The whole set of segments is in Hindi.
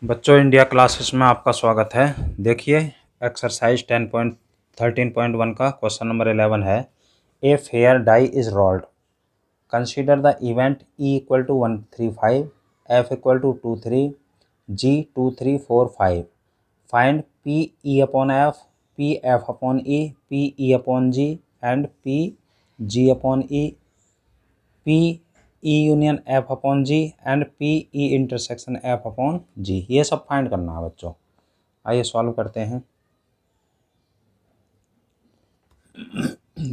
बच्चों इंडिया क्लासेस में आपका स्वागत है। देखिए एक्सरसाइज 10.13.1 का क्वेश्चन नंबर 11 है। A fair die is rolled, consider the event E equal to 135, F equal to 23, G 2345, find P E upon F, P F upon E, P E upon G and P G upon E, P E union F upon G and P E intersection F upon G. ये सब फाइंड करना है बच्चों। आइए सॉल्व करते हैं।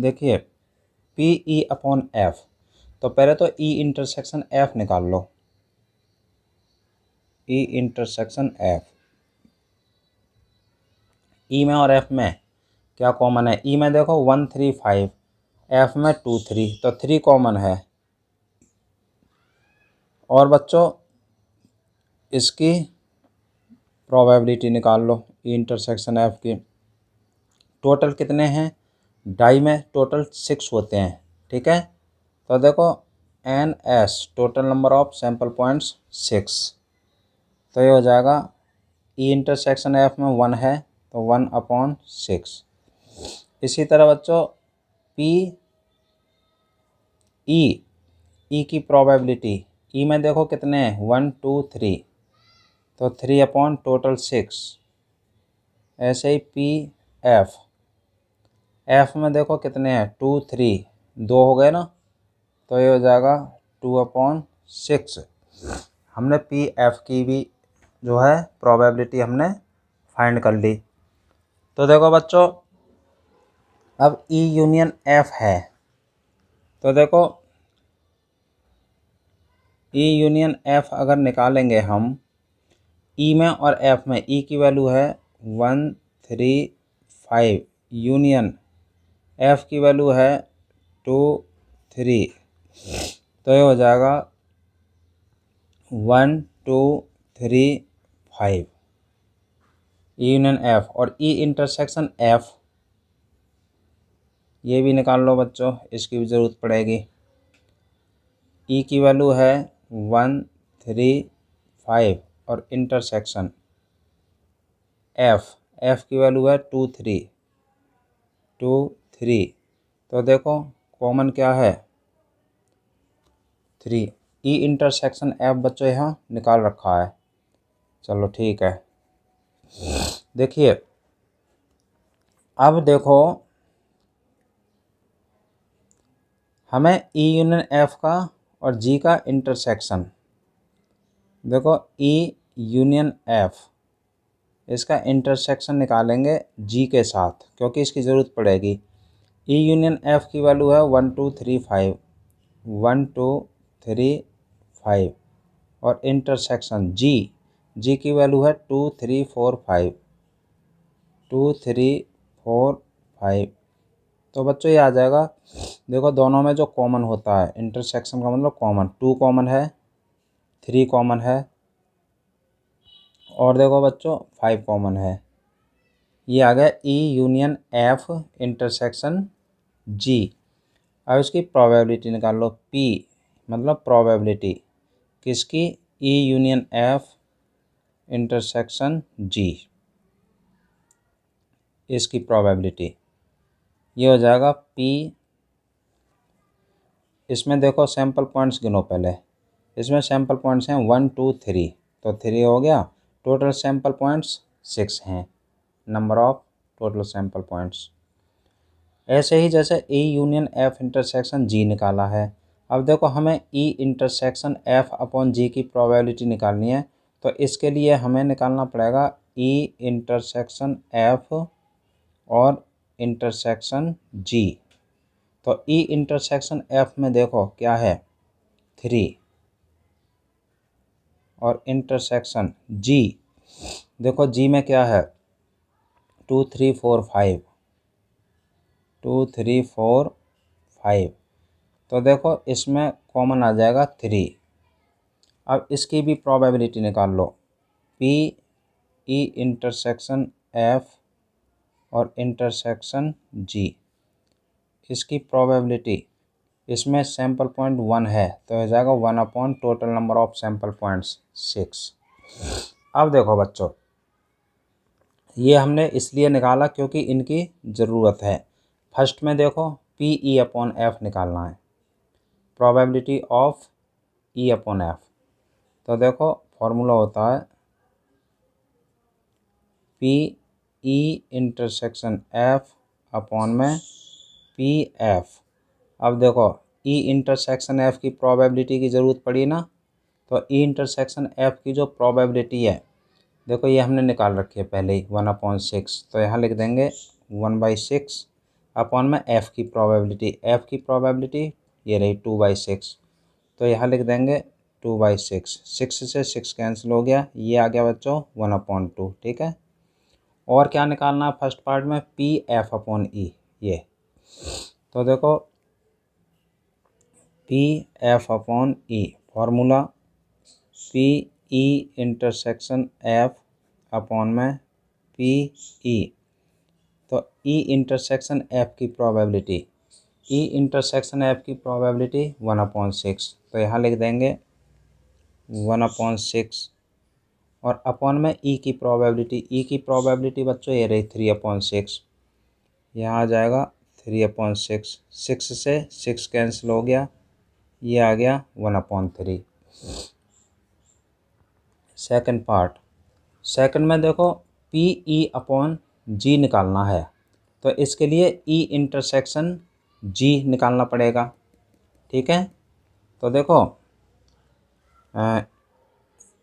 देखिए पी ई अपॉन एफ, तो पहले तो ई इंटरसेक्शन एफ निकाल लो। ई इंटरसेक्शन एफ, ई में और एफ में क्या कॉमन है? ई में देखो 135, एफ में 23, तो 3 कॉमन है। और बच्चों इसकी प्रोबेबिलिटी निकाल लो ई इंटरसेक्शन एफ की। टोटल कितने हैं? डाई में टोटल 6 होते हैं, ठीक है। तो देखो N S total number of sample points 6, तो ये हो जाएगा ई इंटरसेक्शन एफ में 1 है तो 1/6। इसी तरह बच्चों पी ई की प्रोबेबिलिटी, ई में देखो कितने हैं? 1 2 3, तो 3 टोटल 6। ऐसे ही पी एफ में देखो कितने हैं? 2 3, 2 हो गए ना, तो ये हो जाएगा 2/6। हमने पी एफ की भी जो है प्रोबेबिलिटी हमने फाइंड कर ली। तो देखो बच्चों अब ई यूनियन एफ है, तो देखो ई यूनियन एफ अगर निकालेंगे हम, ई में और एफ में, ई की वैल्यू है 135, यूनियन एफ की वैल्यू है 2 3, तो ये हो जाएगा 1 2 3 5 ई यूनियन एफ। और ई इंटरसेक्शन एफ ये भी निकाल लो बच्चों, इसकी भी ज़रूरत पड़ेगी। ई की वैल्यू है 1 3 5 और इंटरसेक्शन एफ की वैल्यू है 2 3 2 3, तो देखो कॉमन क्या है? 3। ई इंटरसेक्शन एफ बच्चों यहाँ निकाल रखा है। चलो ठीक है। देखिए अब देखो हमें ई यूनियन एफ का और जी का इंटरसेक्शन, देखो ई यूनियन एफ इसका इंटरसेक्शन निकालेंगे जी के साथ, क्योंकि इसकी ज़रूरत पड़ेगी। ई यूनियन एफ की वैल्यू है 1 2 3 5, 1 2 3 5, और इंटरसेक्शन जी की वैल्यू है 2 3 4 5, 2 3 4 5। तो बच्चों ये आ जाएगा। देखो दोनों में जो कॉमन होता है, इंटरसेक्शन का मतलब कॉमन, 2 कॉमन है, 3 कॉमन है, और देखो बच्चों 5 कॉमन है। ये आ गया ई यूनियन एफ इंटरसेक्शन जी। अब इसकी प्रोबेबिलिटी निकाल लो। पी मतलब प्रोबेबिलिटी किसकी? ई यूनियन एफ इंटरसेक्शन जी, इसकी प्रोबेबिलिटी ये हो जाएगा पी। इसमें देखो सैंपल पॉइंट्स गिनो पहले। इसमें सैंपल पॉइंट्स हैं 1 2 3, तो 3 हो गया। टोटल सैंपल पॉइंट्स 6 हैं, number of total sample points. ऐसे ही जैसे ई यूनियन एफ इंटरसेक्शन जी निकाला है, अब देखो हमें ई इंटरसेक्शन एफ अपॉन जी की प्रोबेबिलिटी निकालनी है। तो इसके लिए हमें निकालना पड़ेगा ई इंटरसेक्शन एफ और इंटरसेक्शन जी। तो ई इंटरसेक्शन एफ में देखो क्या है? 3, और इंटरसेक्शन जी देखो जी में क्या है? 2 3 4 5, 2 3 4 5, तो देखो इसमें कॉमन आ जाएगा 3। अब इसकी भी प्रोबेबिलिटी निकाल लो। पी ई इंटरसेक्शन एफ और इंटरसेक्शन जी, इसकी प्रोबेबिलिटी, इसमें सैंपल पॉइंट 1 है तो हो जाएगा 1 upon total number of sample points 6। अब देखो बच्चों, ये हमने इसलिए निकाला क्योंकि इनकी ज़रूरत है। फर्स्ट में देखो पी ई अपॉन एफ निकालना है, probability of E upon F. तो देखो फॉर्मूला होता है P E intersection F upon में पी एफ। अब देखो ई इंटरसेक्शन एफ की प्रोबेबिलिटी की ज़रूरत पड़ी ना, तो ई इंटरसेक्शन एफ की जो प्रोबेबिलिटी है, देखो ये हमने निकाल रखी है पहले ही 1/6। तो यहाँ लिख देंगे 1/6 अपॉन में एफ़ की प्रोबेबिलिटी। एफ़ की प्रोबेबिलिटी ये रही 2/6, तो यहाँ लिख देंगे 2/6। 6 से 6 कैंसिल हो गया, ये आ गया बच्चों 1/2। ठीक है। और क्या निकालना है फर्स्ट पार्ट में, पी एफ अपॉन ई। ये तो देखो P F upon E formula P E intersection F upon में पी ई। तो ई इंटरसेक्शन एफ की प्रोबेबिलिटी, ई इंटरसेक्शन एफ की प्रोबेबिलिटी 1/6। तो यहाँ लिख देंगे 1/6 और अपॉन में ई की प्रोबेबिलिटी। ई की प्रोबेबिलिटी बच्चों ये रही 3/6, यहाँ आ जाएगा 3/6। 6 से 6 कैंसिल हो गया, ये आ गया 1/3। सेकंड पार्ट, सेकंड में देखो पी ई अपॉन जी निकालना है, तो इसके लिए ई इंटरसेक्शन जी निकालना पड़ेगा। ठीक है। तो देखो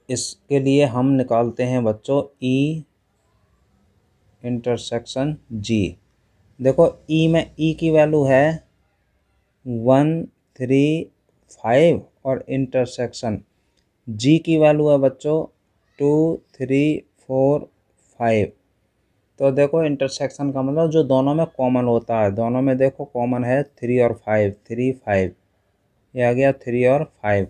इसके लिए हम निकालते हैं बच्चों ई इंटरसेक्शन जी। देखो ई में ई की वैल्यू है 1 3 5 और इंटरसेक्शन जी की वैल्यू है बच्चों 2 3 4 5। तो देखो इंटरसेक्शन का मतलब जो दोनों में कॉमन होता है, दोनों में देखो कॉमन है 3 और 5, 3 5, ये आ गया 3 और 5।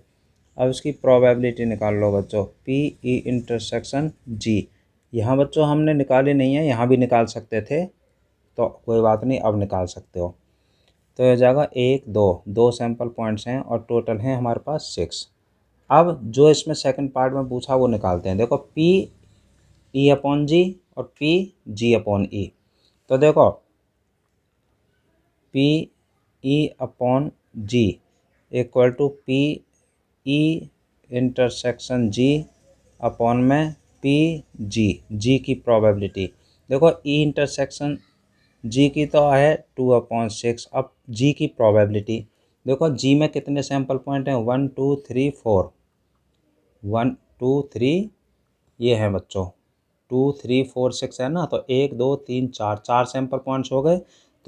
अब इसकी प्रोबेबिलिटी निकाल लो बच्चों, पी ई इंटरसेक्शन जी। यहाँ बच्चों हमने निकाली नहीं है, यहाँ भी निकाल सकते थे, तो कोई बात नहीं, अब निकाल सकते हो। तो हो जाएगा 1 2, 2 सैम्पल पॉइंट्स हैं और टोटल हैं हमारे पास 6। अब जो इसमें सेकंड पार्ट में पूछा वो निकालते हैं। देखो पी ई अपॉन जी और पी जी अपॉन ई। तो देखो P E upon G equal to P E intersection G upon में पी जी की प्रोबेबिलिटी। देखो ई इंटरसेक्शन जी की तो है 2/6। अब जी की प्रोबेबिलिटी देखो, जी में कितने सैम्पल पॉइंट हैं, 1 2 3 4, 1 2 3 ये हैं बच्चों, 2 3 4 6 है ना, तो 1 2 3 4, 4 सैम्पल पॉइंट्स हो गए।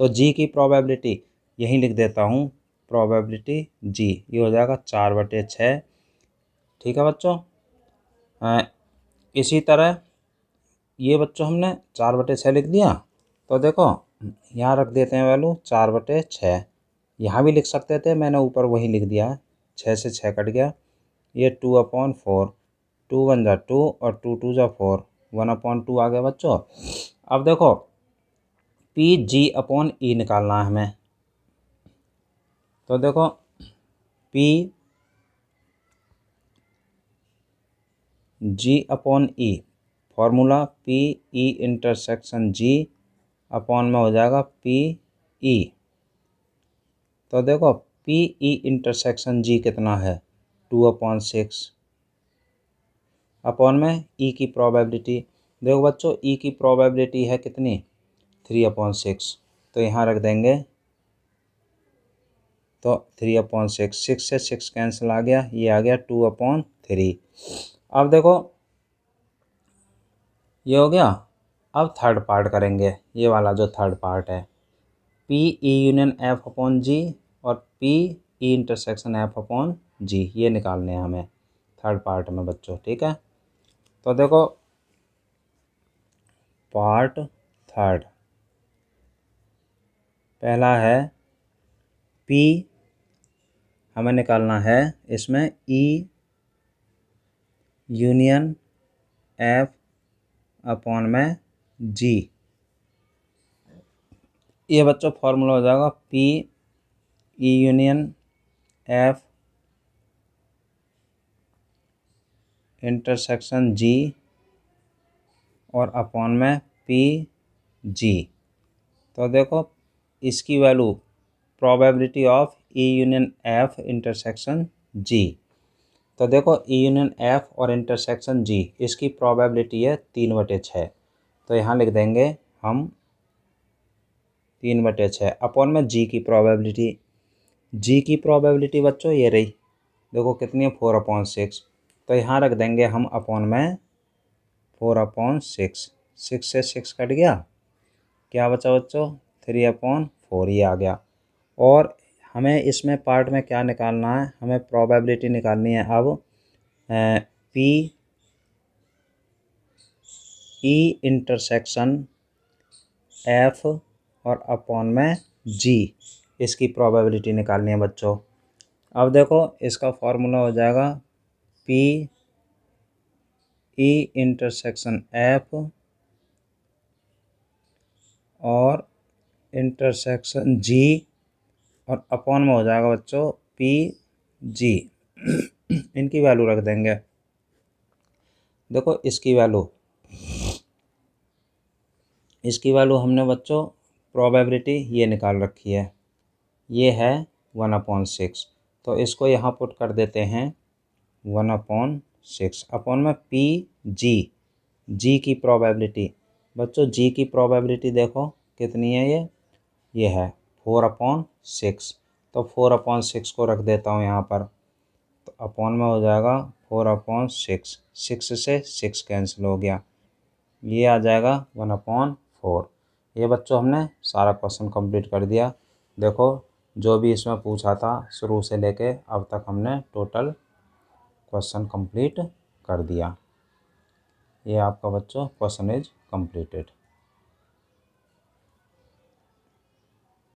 तो जी की प्रोबेबिलिटी यहीं लिख देता हूँ, प्रोबेबिलिटी जी ये हो जाएगा 4/6। ठीक है बच्चों। इसी तरह ये बच्चों हमने 4/6 लिख दिया। तो देखो यहाँ रख देते हैं वैल्यू 4/6। यहाँ भी लिख सकते थे, मैंने ऊपर वही लिख दिया है, 6 से 6 कट गया, ये 2/4, 2 1 जा 2 और 2 2 जा 4, 1/2 आ गया बच्चों। अब देखो पी जी अपॉन ई निकालना है हमें। तो देखो पी जी अपॉन ई formula P E intersection G upon में हो जाएगा पी ई। तो देखो पी ई इंटरसेक्शन जी कितना है, 2/6 अपॉन में ई की प्रोबेबिलिटी। देखो बच्चों ई की प्रोबेबिलिटी है कितनी, 3/6। तो यहाँ रख देंगे, तो 3/6, 6 से 6 कैंसिल आ गया, ये आ गया 2/3। अब देखो ये हो गया। अब थर्ड पार्ट करेंगे, ये वाला जो थर्ड पार्ट है, P E union F upon G और P E intersection F upon G, ये निकालने हैं हमें थर्ड पार्ट में बच्चों। ठीक है। तो देखो पार्ट थर्ड, पहला है पी हमें निकालना है, इसमें ई यूनियन एफ अपॉन में जी। ये बच्चों फॉर्मूला हो जाएगा P E union F intersection G और अपॉन में पी जी। तो देखो इसकी value probability of E union F intersection G. तो देखो ई यूनियन एफ और इंटरसेक्शन जी इसकी प्रोबेबिलिटी है 3/6। तो यहाँ लिख देंगे हम 3/6 अपॉन में जी की प्रोबेबिलिटी। जी की प्रोबेबिलिटी बच्चों ये रही, देखो कितनी है 4/6। तो यहाँ रख देंगे हम अपॉन में 4/6। 6 से 6 कट गया, क्या बचा बच्चों 3/4 ये आ गया। और हमें इसमें पार्ट में क्या निकालना है, हमें प्रोबेबिलिटी निकालनी है अब पी ई इंटरसेक्शन एफ और अपॉन में जी, इसकी प्रोबेबिलिटी निकालनी है बच्चों। अब देखो इसका फॉर्मूला हो जाएगा पी ई इंटरसेक्शन एफ और इंटरसेक्शन जी और अपॉन में हो जाएगा बच्चों पी जी। इनकी वैल्यू रख देंगे। देखो इसकी वैल्यू हमने बच्चों प्रोबेबिलिटी ये निकाल रखी है, ये है 1/6। तो इसको यहाँ पुट कर देते हैं 1/6 अपॉन में पी जी। जी की प्रोबेबिलिटी बच्चों, जी की प्रोबेबिलिटी देखो कितनी है, ये है 4/6। तो 4/6 को रख देता हूँ यहाँ पर। तो अपॉन में हो जाएगा 4/6। 6 से 6 कैंसिल हो गया, ये आ जाएगा 1/4। ये बच्चों हमने सारा क्वेश्चन कंप्लीट कर दिया। देखो जो भी इसमें पूछा था शुरू से लेके अब तक हमने टोटल क्वेश्चन कंप्लीट कर दिया। ये आपका बच्चों क्वेश्चन इज कंप्लीटेड।